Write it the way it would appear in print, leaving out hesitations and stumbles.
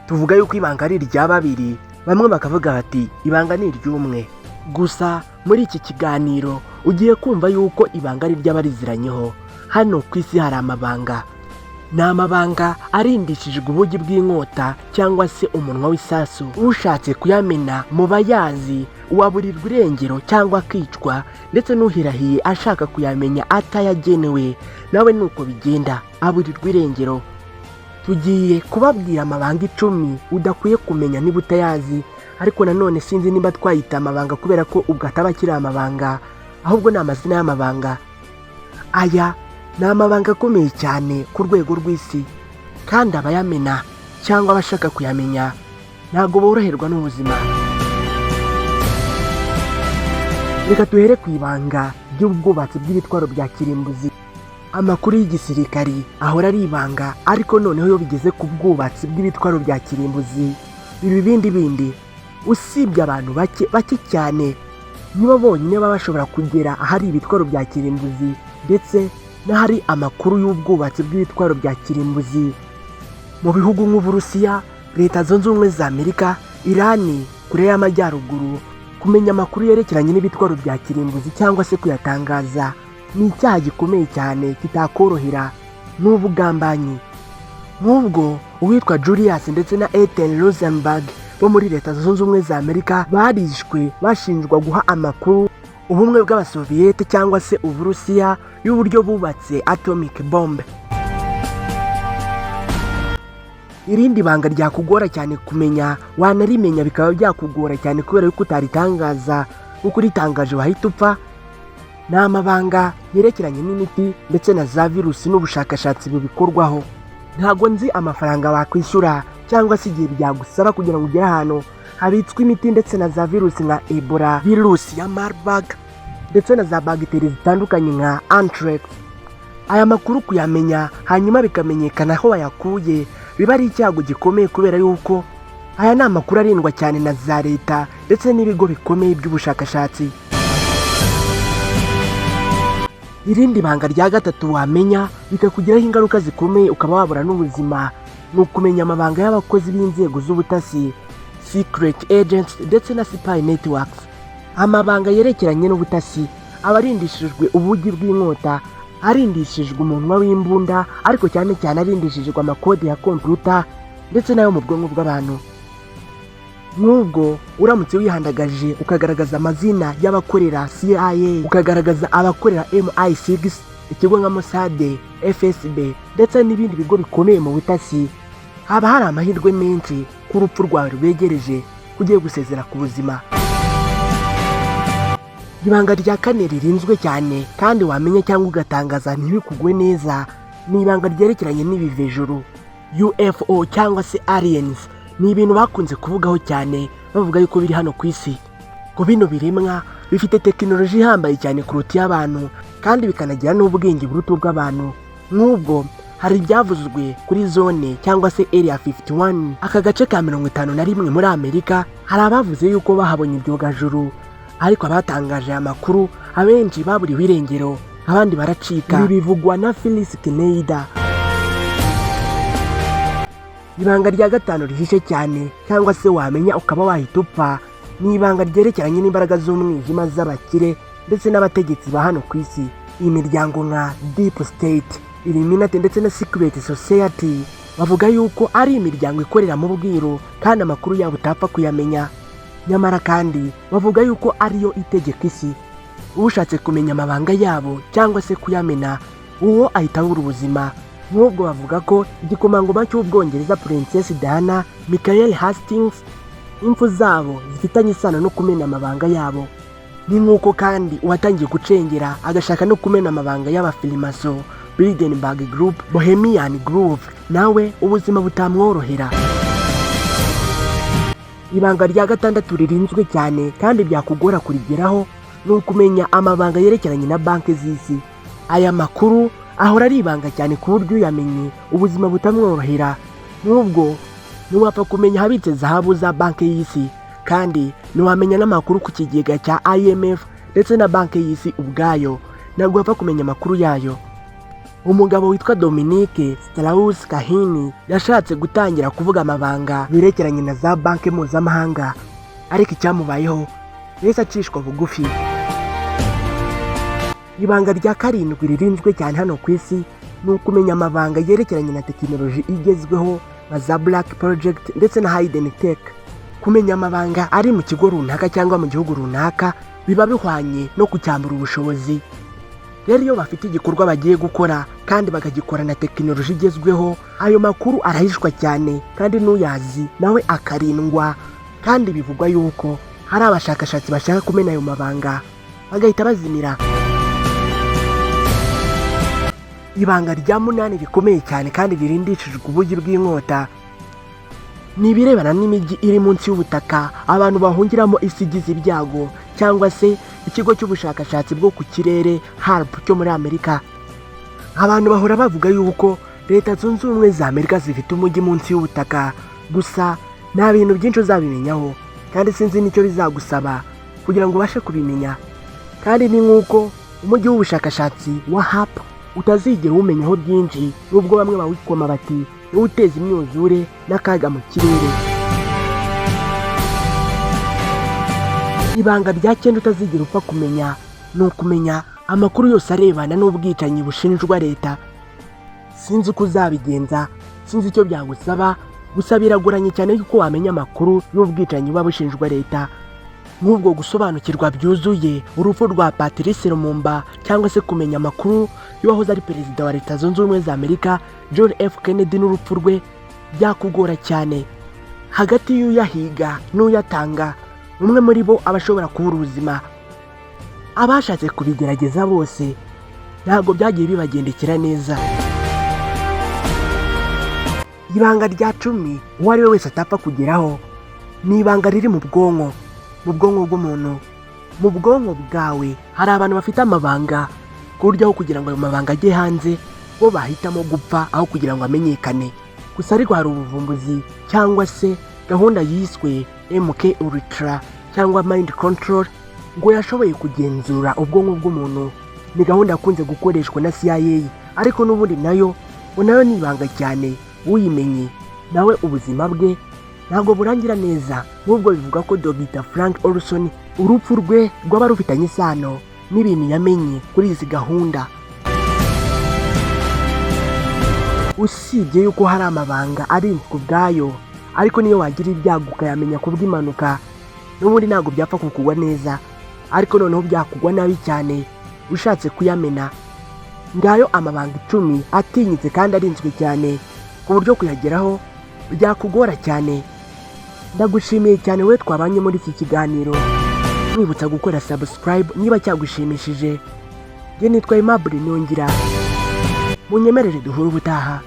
tuvuga yuko ibanga ari irya babiri, bamwe bakavuga bati ibanga ni iry'umwe. Gusa muri iki kiganiro ugiye kumva yuko ibanga ari iry'abariziranyeho. Hano ku isi hari amabanga. Ni amabanga arindishijwe ubugi bw'inkota cyangwa se umunwa w'isasu. Ushatse kuyamena mu bayazi uwaburirwa irengero cyangwa akicwa, ndetse n'uhirahiye ashaka kuyamenya atayagenewe nawe nuko bigenda, aburirwa irengero. Tugiye kubabwira amabanga 10 udakwiye kumenya niba utayazi, ariko nanone sinzi niba twayita amabanga kubera ko ubwo ataba akiri amabanga, ahubwo ni amazina y'amabanga. Aya ni amabanga akomeye cyane ku rwego rw'isi, kandi abayamena cyangwa abashaka kuyamenya ntabwo boroherwa n'ubuzima. Reka duhere ku ibanga ry'ubwubatsi bw'ibitwaro bya kirimbuzi. Amakuru y'igisirikari ahora ari ibanga, ariko noneho iyo bigeze ku bwubatsi bw'ibitwaro bya kirimbuzi biba bindi. Usibye abantu bake cyane nibo bonyine baba bashobora kugera ahari ibitwaro bya kirimbuzi, ndetse n'ahari amakuru y'ubwubatsi bw'ibitwaro bya kirimbuzi. Mu bihugu nk'Uburusiya, Leta Zunze Ubumwe za Amerika, Irani, Kuraya y'Amajyaruguru, kumenya amakuru yerekeranye n'ibitwaro bya kirimbuzi cyangwa se kuyatangaza ni icyaha gikomeye cyane kitakorohera n'ubugambanyi. Nk'ubwo uwitwa Julius ndetse na Ethan Rosenberg bo muri Leta Zunze Ubumwe za Amerika barishwe bashinjwa guha amakuru ubumwe bw'Abasoviyete cyangwa se Uburusiya y'uburyo bubatse atomic bomb. Irindi banga ryakugora cyane kumenya, wanarimenya bikaba byakugora cyane kubera yuko utaritangaza, kuko uritangaje wahita upfa. Ni amabanga yerekeranye n'imiti ndetse na za virusi n'ubushakashatsi bubikorwaho. Ntabwo nzi amafaranga wakwishyura cyangwa se igihe byagusaba kugira ngo ugere ahantu habitswe imiti ndetse na za virusi nka Ebola, virusi ya Marburg, ndetse na za bagiteri zitandukanye nka Anthrax. Aya makuru kuyamenya hanyuma bikamenyekana aho wayakuye biba ari icyago gikomeye, kubera yuko aya ni amakuru arindwa cyane na za leta ndetse n'ibigo bikomeye by'ubushakashatsi. Irindi banga rya gatatu wamenya bikakugiraho ingaruka zikomeye ukaba wabura n'ubuzima, ni ukumenya amabanga y'abakozi b'inzego z'ubutasi, secret agents ndetse na spy networks. Amabanga yerekeranye n'ubutasi aba arindishijwe ubugi bw'inkota, arindishijwe umunwa w'imbunda, ariko cyane cyane arindishijwe amakode ya computer ndetse nayo mu bwonko bw'abantu. Nk'ubwo uramutse wihandagaje ukagaragaza amazina y'abakorera CIA, ukagaragaza abakorera MI6, ikigo nka Mossad, FSB ndetse n'ibindi bigo bikomeye mu butasi, haba hari amahirwe menshi ko urupfu rwawe rwegereje ugiye gusezera ku buzima. Ibanga rya kane ririnzwe cyane kandi wamenya cyangwa ugatangaza ntibikugwe neza, ni ibanga ryerekeranye n'ibivejuru, UFO cyangwa se aliens. Ni ibintu bakunze kuvugaho cyane bavuga yuko biri hano ku isi. Ko bino biremwa bifite tekinoloji ihambaye cyane kuruta iy'abantu, kandi bikanagira n'ubwenge buruta ubw'abantu. Nk'ubwo hari ibyavuzwe kuri zone cyangwa se Area 51, aka gace ka 51 muri Amerika. Hari abavuze yuko bahabonye ibyogajuru, ariko abatangaje aya makuru abenshi baburiwe irengero, abandi baracika. Ibi bivugwa na Phyllis Kennedy. Ibanga rya gatanu rihishe cyane cyangwa se wamenya ukaba wahita upfa, ni ibanga ryerekeranye n'imbaraga z'umwijima z'abakire ndetse n'abategetsi ba hano ku isi. Iyi miryango nka Deep State, Illuminati ndetse na Secret Society bavuga yuko ari imiryango ikorera mu bwiru kandi amakuru yabo utapfa kuyamenya. Nyamara kandi bavuga yuko ariyo itegeka isi. Ushatse kumenya amabanga yabo cyangwa se kuyamena, uwo ahita abura ubuzima. Nk'ubwo bavuga ko igikomangoma cy'Ubwongereza Princess Diana, Michael Hastings, impfu zabo zifitanye isano no kumena amabanga yabo. Ni nk'uko kandi uwatangiye gucengera agashaka no kumena amabanga y'abafilimaso, Bilderberg Group, Bohemian Groove, nawe ubuzima butamworohera. Ibanga rya gatandatu ririnzwe cyane kandi byakugora kurigeraho, ni ukumenya amabanga yerekeranye na banki z'isi. Aya makuru ahora ari ibanga cyane ku buryo uyamenye ubuzima butamworohera. Nubwo ntiwapfa kumenya habitse zahabu za banki y'isi, kandi ntiwamenya n'amakuru ku kigega cya IMF ndetse na banki y'isi ubwayo, ntabwo wapfa kumenya amakuru yayo. umugabo witwa Dominique Strauss Kahini yashatse gutangira kuvuga amabanga yerekeranye na za banki mpuzamahanga, ariko icyamubayeho yahise acishwa bugufi. Ibanga rya karindwi ririnzwe cyane hano ku isi ni ukumenya amabanga yerekeranye na tekinoloji igezweho nka za Black Project ndetse na Hidden Tech. Kumenya amabanga ari mu kigo runaka cyangwa mu gihugu runaka biba bihwanye no kucyambura ubushobozi. Rero iyo bafite igikorwa bagiye gukora kandi bagagikora na tekinoloji igezweho, ayo makuru arahishwa cyane kandi n'uyazi nawe akarindwa, kandi bivugwa yuko hari abashakashatsi bashaka kumena ayo mabanga bagahita bazimira. Ibanga rya 8 rikomeye cyane kandi ririndishijwe ubugi bw'inkota ni ibirebana n'imijyi iri munsi y'ubutaka abantu bahungiramo isi igize ibyago, cyangwa se ikigo cy'ubushakashatsi bwo ku kirere HAARP cyo muri Amerika. Abantu bahora bavuga yuko Leta Zunze Ubumwe za Amerika zifite umujyi munsi y'ubutaka, gusa nta bintu byinshi uzabimenyaho kandi sinzi nicyo bizagusaba kugira ngo ubashe kubimenya. Kandi ni nk'uko umujyi w'ubushakashatsi wa HAARP utazigera umenyaho byinshi, nubwo bamwe bawikoma bati niwo uteza imyuzure n'akaga mu kirere. Ibanga rya 9 utazigera upfa kumenya ni ukumenya amakuru yose arebana n'ubwicanyi bushinjwa leta. Sinzi uko uzabigenza, sinzi icyo byagusaba, gusa biragoranye cyane yuko wamenya amakuru y'ubwicanyi buba bushinjwa leta, nk'ubwo gusobanukirwa byuzuye urupfu rwa Patrice Lumumba, cyangwa se kumenya amakuru y'uwahoze ari perezida wa Leta Zunze Ubumwe za Amerika John F. Kennedy n'urupfu rwe byakugora cyane. Hagati y'uyahiga n'uyatanga, umwe muri bo abashobora kubura ubuzima. Abashatse kubigerageza bose ntabwo byagiye bibagendekera neza. Ibanga rya 10 uwo ari we wese atapfa kugeraho ni ibanga riri mu bwonko bw'umuntu. Mu bwonko bwawe hari abantu bafite amabanga ku buryo aho kugira ngo ayo mabanga ajye hanze bo bahitamo gupfa aho kugira ngo amenyekane. Gusa ariko hari ubuvumbuzi cyangwa se gahunda yiswe MK Ultra cyangwa Mind Control ngo yashoboye kugenzura ubwonko bw'umuntu. Ni gahunda yakunze gukoreshwa na CIA, ariko n'ubundi nayo ni ibanga cyane. Uyimenye nawe ubuzima bwe ntabwo burangira neza, nubwo bivuga ko Dr. Frank Olson urupfu rwe rwaba rufitanye isano n'ibintu yamenye kuri izi gahunda. Usibye yuko hari amabanga arinzwe ubwayo, ariko niyo wagira ibyago ukayamenya kubw'impanuka, n'ubundi ntabwo byapfa kukugwa neza, ariko noneho byakugwa nabi cyane ushatse kuyamena. Ngayo amabanga 10 atinyitse kandi arinzwe cyane ku buryo kuyageraho byakugora cyane. Ndagushimiye cyane we twabanye muri iki kiganiro, mwibutsa gukora subscribe niba cyagushimishije. Nge nitwa Aimable Nongera, munyemerere duhure ubutaha.